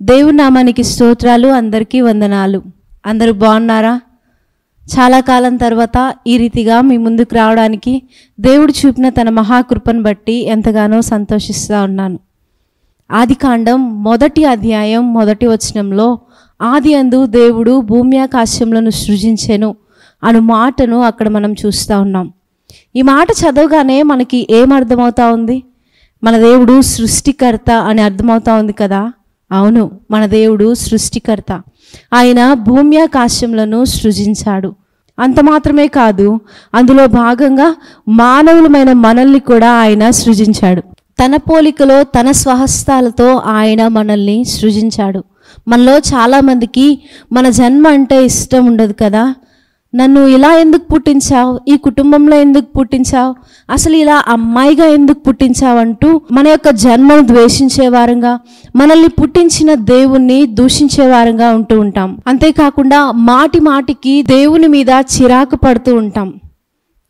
దేవుని నామానికి స్తోత్రాలు. అందరికీ వందనాలు. అందరూ బాగున్నారా? చాలా కాలం తర్వాత ఈ రీతిగా మీ ముందుకు రావడానికి దేవుడు చూపిన తన మహాకృపను బట్టి ఎంతగానో సంతోషిస్తూ ఉన్నాను. ఆదికాండం 1వ అధ్యాయం 1వ వచనంలో ఆది అందు దేవుడు భూమి ఆకాశములను సృజించెను అను మాటను అక్కడ మనం చూస్తూ ఉన్నాం. ఈ మాట చదవగానే మనకి ఏం అర్థమవుతా ఉంది? మన దేవుడు సృష్టికర్త అని అర్థమవుతా ఉంది కదా. అవును, మన దేవుడు సృష్టికర్త. ఆయన భూమి ఆకాశములను సృజించాడు. అంత మాత్రమే కాదు, అందులో భాగంగా మానవులమైన మనల్ని కూడా ఆయన సృజించాడు. తన పోలికలో తన స్వహస్తాలతో ఆయన మనల్ని సృజించాడు. మనలో చాలామందికి మన జన్మ అంటే ఇష్టం ఉండదు కదా. నన్ను ఇలా ఎందుకు పుట్టించావు, ఈ కుటుంబంలో ఎందుకు పుట్టించావు, అసలు ఇలా అమ్మాయిగా ఎందుకు పుట్టించావు అంటూ మన యొక్క జన్మను ద్వేషించే వారంగా, మనల్ని పుట్టించిన దేవుణ్ణి దూషించే వారంగా ఉంటూ ఉంటాం. అంతేకాకుండా మాటి మాటికి దేవుని మీద చిరాకు పడుతూ ఉంటాం.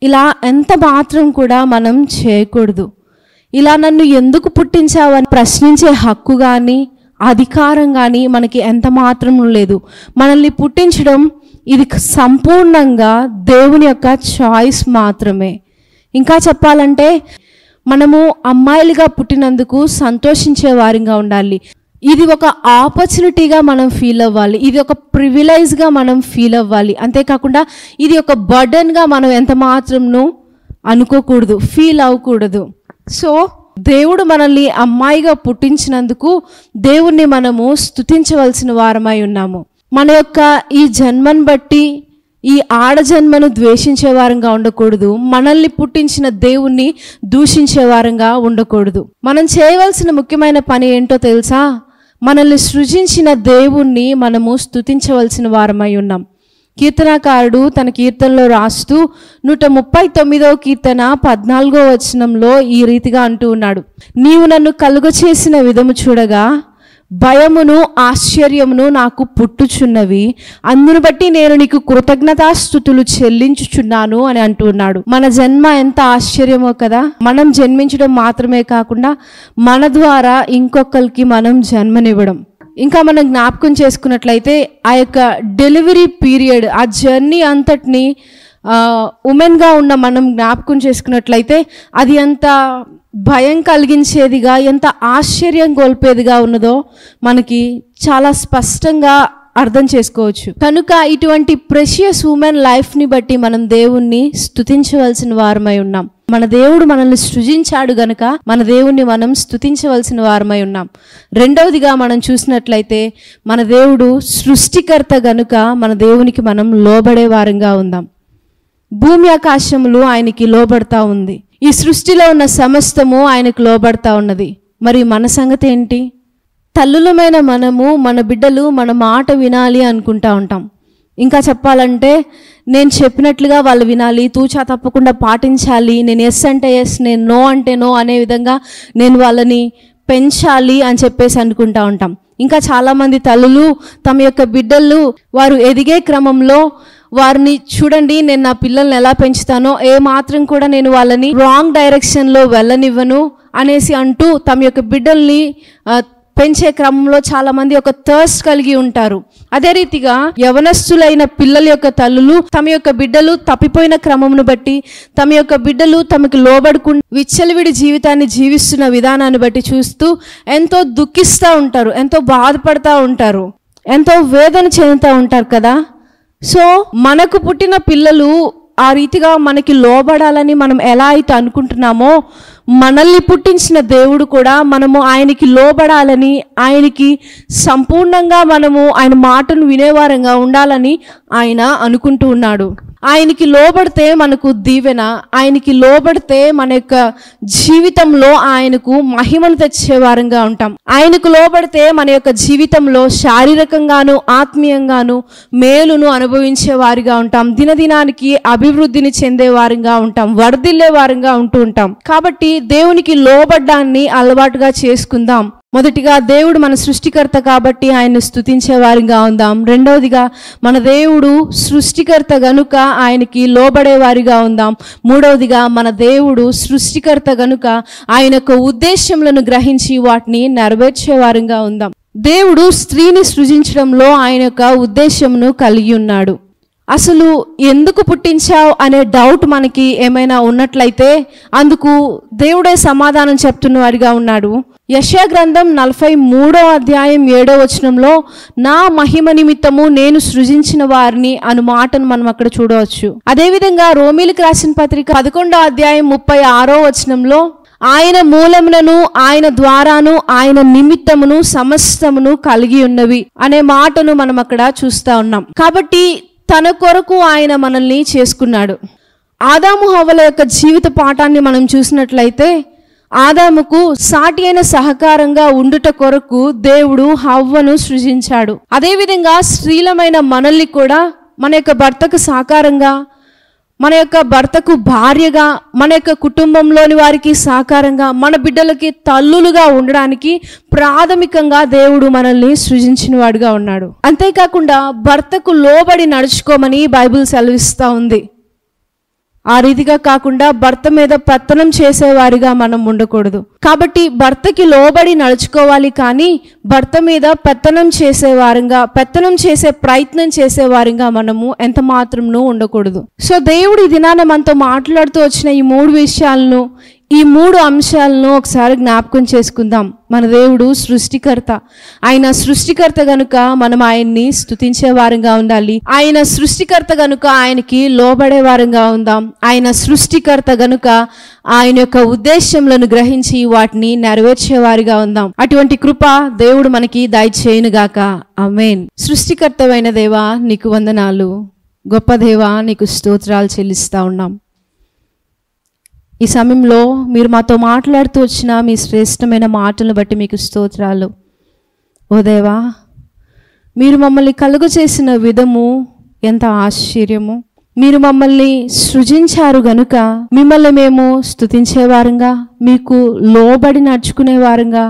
ఇలా ఎంత మాత్రం కూడా మనం చేయకూడదు. ఇలా నన్ను ఎందుకు పుట్టించావు అని ప్రశ్నించే హక్కు కానీ అధికారం కానీ మనకి ఎంత మాత్రం లేదు. మనల్ని పుట్టించడం ఇది సంపూర్ణంగా దేవుని యొక్క చాయిస్ మాత్రమే. ఇంకా చెప్పాలంటే మనము అమ్మాయిలుగా పుట్టినందుకు సంతోషించే వారిగా ఉండాలి. ఇది ఒక ఆపర్చునిటీగా మనం ఫీల్ అవ్వాలి. ఇది ఒక ప్రివిలైజ్గా మనం ఫీల్ అవ్వాలి. అంతేకాకుండా ఇది ఒక బర్డన్గా మనం ఎంత మాత్రంను అనుకోకూడదు, ఫీల్ అవ్వకూడదు. సో దేవుడు మనల్ని అమ్మాయిగా పుట్టించినందుకు దేవుణ్ణి మనము స్తుతించవలసిన వారమై ఉన్నాము. మన యొక్క ఈ జన్మను బట్టి ఈ ఆడజన్మను ద్వేషించే వారంగా ఉండకూడదు. మనల్ని పుట్టించిన దేవుణ్ణి దూషించే వారంగా ఉండకూడదు. మనం చేయవలసిన ముఖ్యమైన పని ఏంటో తెలుసా? మనల్ని సృజించిన దేవుణ్ణి మనము స్తుతించవలసిన వారమై ఉన్నాం. కీర్తనాకారుడు తన కీర్తనలో రాస్తూ 139వ కీర్తన 14వ వచనంలో ఈ రీతిగా అంటూ ఉన్నాడు. నీవు నన్ను కలుగచేసిన విధము చూడగా భయమును ఆశ్చర్యమును నాకు పుట్టుచున్నవి, అందును బట్టి నేను నీకు కృతజ్ఞతాస్తుతులు చెల్లించుచున్నాను అని అంటూ ఉన్నాడు. మన జన్మ ఎంత ఆశ్చర్యమో కదా. మనం జన్మించడం మాత్రమే కాకుండా మన ద్వారా ఇంకొకరికి మనం జన్మనివ్వడం. ఇంకా మనం జ్ఞాపకం చేసుకున్నట్లయితే ఆ యొక్క డెలివరీ పీరియడ్, ఆ జర్నీ అంతటిని ఉమెన్గా ఉన్న మనం జ్ఞాపకం చేసుకున్నట్లయితే అది ఎంత భయం కలిగించేదిగా, ఎంత ఆశ్చర్యం గొల్పేదిగా ఉన్నదో మనకి చాలా స్పష్టంగా అర్థం చేసుకోవచ్చు. కనుక ఇటువంటి ప్రెషియస్ ఉమెన్ లైఫ్ని బట్టి మనం దేవుణ్ణి స్తుతించవలసిన వారమై ఉన్నాం. మన దేవుడు మనల్ని సృజించాడు గనుక మన దేవుణ్ణి మనం స్తుతించవలసిన వారమై ఉన్నాం. రెండవదిగా మనం చూసినట్లయితే మన దేవుడు సృష్టికర్త గనుక మన దేవునికి మనం లోబడే వారంగా ఉందాం. భూమి ఆకాశములు ఆయనకి లోబడతా ఉంది. ఈ సృష్టిలో ఉన్న సమస్తము ఆయనకు లోబడతా ఉన్నది. మరి మన సంగతి ఏంటి? తల్లులమైన మనము, మన బిడ్డలు మన మాట వినాలి అనుకుంటా ఉంటాం. ఇంకా చెప్పాలంటే నేను చెప్పినట్లుగా వాళ్ళు వినాలి, తూచా తప్పకుండా పాటించాలి, నేను ఎస్ అంటే ఎస్, నేను నో అంటే నో అనే విధంగా నేను వాళ్ళని పెంచాలి అని చెప్పేసి అనుకుంటా ఉంటాం. ఇంకా చాలామంది తల్లులు తమ యొక్క బిడ్డలు వారు ఎదిగే క్రమంలో వారిని చూడండి, నేను నా పిల్లల్ని ఎలా పెంచుతానో ఏ మాత్రం కూడా నేను వాళ్ళని రాంగ్ డైరెక్షన్లో వెళ్ళనివ్వను అనేసి అంటూ తమ యొక్క బిడ్డల్ని పెంచే క్రమంలో చాలామంది ఒక థర్స్ట్ కలిగి ఉంటారు. అదే రీతిగా యవనస్తులైన పిల్లల యొక్క తల్లులు తమ యొక్క బిడ్డలు తప్పిపోయిన క్రమమును బట్టి, తమ యొక్క బిడ్డలు తమకు లోబడుకుండా విచ్చలవిడి జీవితాన్ని జీవిస్తున్న విధానాన్ని బట్టి చూస్తూ ఎంతో దుఃఖిస్తూ ఉంటారు, ఎంతో బాధపడతా ఉంటారు, ఎంతో వేదన చెందుతూ ఉంటారు కదా. సో మనకు పుట్టిన పిల్లలు ఆ రీతిగా మనకి లోబడాలని మనం ఎలా అయితే అనుకుంటున్నామో, మనల్ని పుట్టించిన దేవుడు కూడా మనము ఆయనకి లోబడాలని, ఆయనకి సంపూర్ణంగా మనము ఆయన మాటను వినేవారంగా ఉండాలని ఆయన అనుకుంటూ ఉన్నాడు. ఆయనకి లోబడితే మనకు దీవెన, ఆయనకి లోబడితే మన యొక్క జీవితంలో ఆయనకు మహిమను తెచ్చే వారంగా ఉంటాం. ఆయనకు లోబడితే మన యొక్క జీవితంలో శారీరకంగాను ఆత్మీయంగాను మేలును అనుభవించే వారిగా ఉంటాం. దినదినానికి అభివృద్ధిని చెందే వారంగా ఉంటాం, వర్ధిల్లే వారంగా ఉంటూ ఉంటాం. కాబట్టి దేవునికి లోబడ్డాన్ని అలవాటుగా చేసుకుందాం. మొదటిగా దేవుడు మన సృష్టికర్త కాబట్టి ఆయన్ని స్తుతించే వారిగా ఉందాం. రెండవదిగా మన దేవుడు సృష్టికర్త గనుక ఆయనకి లోబడే వారిగా ఉందాం. మూడవదిగా మన దేవుడు సృష్టికర్త గనుక ఆయన యొక్క ఉద్దేశములను గ్రహించి వాటిని నెరవేర్చే వారిగా ఉందాం. దేవుడు స్త్రీని సృజించడంలో ఆయన యొక్క ఉద్దేశమును కలిగి ఉన్నాడు. అసలు ఎందుకు పుట్టించావు అనే డౌట్ మనకి ఏమైనా ఉన్నట్లయితే అందుకు దేవుడే సమాధానం చెప్తున్నవాడిగా ఉన్నాడు. యెషయా గ్రంథం 43:7 నా మహిమ నిమిత్తము నేను సృజించిన వారిని అను మాటను మనం అక్కడ చూడవచ్చు. అదేవిధంగా రోమీలకు రాసిన పత్రిక 11:36 ఆయన మూలములను ఆయన ద్వారాను ఆయన నిమిత్తమును సమస్తమును కలిగి ఉన్నవి అనే మాటను మనం అక్కడ చూస్తా ఉన్నాం. కాబట్టి తన కొరకు ఆయన మనల్ని చేసుకున్నాడు. ఆదాము హవ్వల యొక్క జీవిత పాఠాన్ని మనం చూసినట్లయితే ఆదాముకు సాటి అయిన సహకారంగా ఉండుట కొరకు దేవుడు హవ్వను సృజించాడు. అదేవిధంగా స్త్రీలమైన మనల్ని కూడా మన యొక్క భర్తకు సహకారంగా, మన యొక్క భర్తకు భార్యగా, మన యొక్క కుటుంబంలోని వారికి సహకారంగా, మన బిడ్డలకి తల్లులుగా ఉండడానికి ప్రాథమికంగా దేవుడు మనల్ని సృజించిన వాడుగా ఉన్నాడు. అంతేకాకుండా భర్తకు లోబడి నడుచుకోమని బైబిల్ సెలవిస్తూ ఉంది. ఆ రీతిగా కాకుండా భర్త మీద పెత్తనం చేసేవారిగా మనం ఉండకూడదు. కాబట్టి భర్తకి లోబడి నడుచుకోవాలి, కానీ భర్త మీద పెత్తనం చేసే ప్రయత్నం చేసేవారిగా మనము ఎంత మాత్రంను ఉండకూడదు. సో దేవుడు ఈ దినాన మనతో మాట్లాడుతూ వచ్చిన ఈ 3 విషయాలను, ఈ 3 అంశాలను ఒకసారి జ్ఞాపకం చేసుకుందాం. మన దేవుడు సృష్టికర్త. ఆయన సృష్టికర్త గనుక మనం ఆయన్ని స్తుతించే వారంగా ఉండాలి. ఆయన సృష్టికర్త గనుక ఆయనకి లోబడే వారంగా ఉందాం. ఆయన సృష్టికర్త గనుక ఆయన యొక్క ఉద్దేశములను గ్రహించి వాటిని నెరవేర్చేవారిగా ఉందాం. అటువంటి కృప దేవుడు మనకి దయచేయునుగాక. ఆమేన్. సృష్టికర్తవైన దేవా నీకు వందనాలు. గొప్ప దేవా నీకు స్తోత్రాలు చెల్లిస్తా ఉన్నాం. ఈ సమయంలో మీరు మాతో మాట్లాడుతూ వచ్చిన మీ శ్రేష్టమైన మాటలను బట్టి మీకు స్తోత్రాలు. ఓ దేవా, మీరు మమ్మల్ని కలుగు చేసిన విధము ఎంత ఆశ్చర్యము. మీరు మమ్మల్ని సృజించారు గనుక మిమ్మల్ని మేము స్తుతించేవారంగా, మీకు లోబడి నడుచుకునేవారంగా,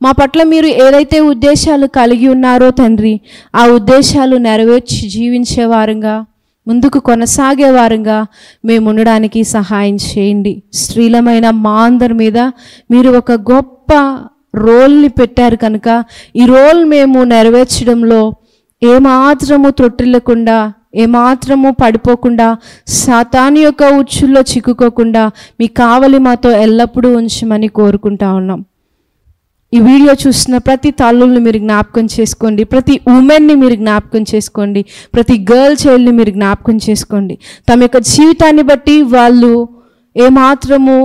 మా పట్ల మీరు ఏదైతే ఉద్దేశాలు కలిగి ఉన్నారో తండ్రి, ఆ ఉద్దేశాలు నెరవేర్చి జీవించేవారంగా, ముందుకు కొనసాగేవారంగా మేము ఉండడానికి సహాయం చేయండి. స్త్రీలమైన మా అందరి మీద మీరు ఒక గొప్ప రోల్ని పెట్టారు కనుక ఈ రోల్ మేము నెరవేర్చడంలో ఏమాత్రము త్రొట్టిల్లకుండా, ఏమాత్రము పడిపోకుండా, సాతాను యొక్క ఉచ్చుల్లో చిక్కుకోకుండా మీ కావలి మాతో ఎల్లప్పుడూ ఉంచమని కోరుకుంటా ఉన్నాం. ఈ వీడియో చూస్తున్న ప్రతి తల్లుల్ని మీరు జ్ఞాపకం చేసుకోండి, ప్రతి ఉమెన్ని మీరు జ్ఞాపకం చేసుకోండి, ప్రతి గర్ల్ చైల్డ్ని మీరు జ్ఞాపకం చేసుకోండి. తమ యొక్క జీవితాన్ని బట్టి వాళ్ళు ఏమాత్రము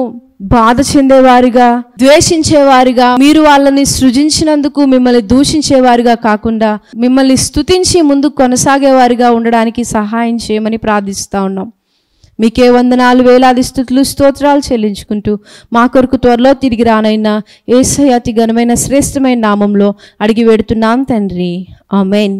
బాధ చెందేవారిగా, ద్వేషించేవారిగా, మీరు వాళ్ళని సృజించినందుకు మిమ్మల్ని దూషించేవారిగా కాకుండా మిమ్మల్ని స్తుతించి ముందుకు కొనసాగేవారిగా ఉండడానికి సహాయం చేయమని ప్రార్థిస్తూ ఉన్నాం. మీకే వందనాలు, వేలాది స్తుతులు, స్తోత్రాలు చెల్లించుకుంటూ మా కొరకు త్వరలో తిరిగి రానైనా యేసయ్య అతి ఘనమైన శ్రేష్టమైన నామంలో అడిగి వేడుతున్నాం తండ్రి. ఆమేన్.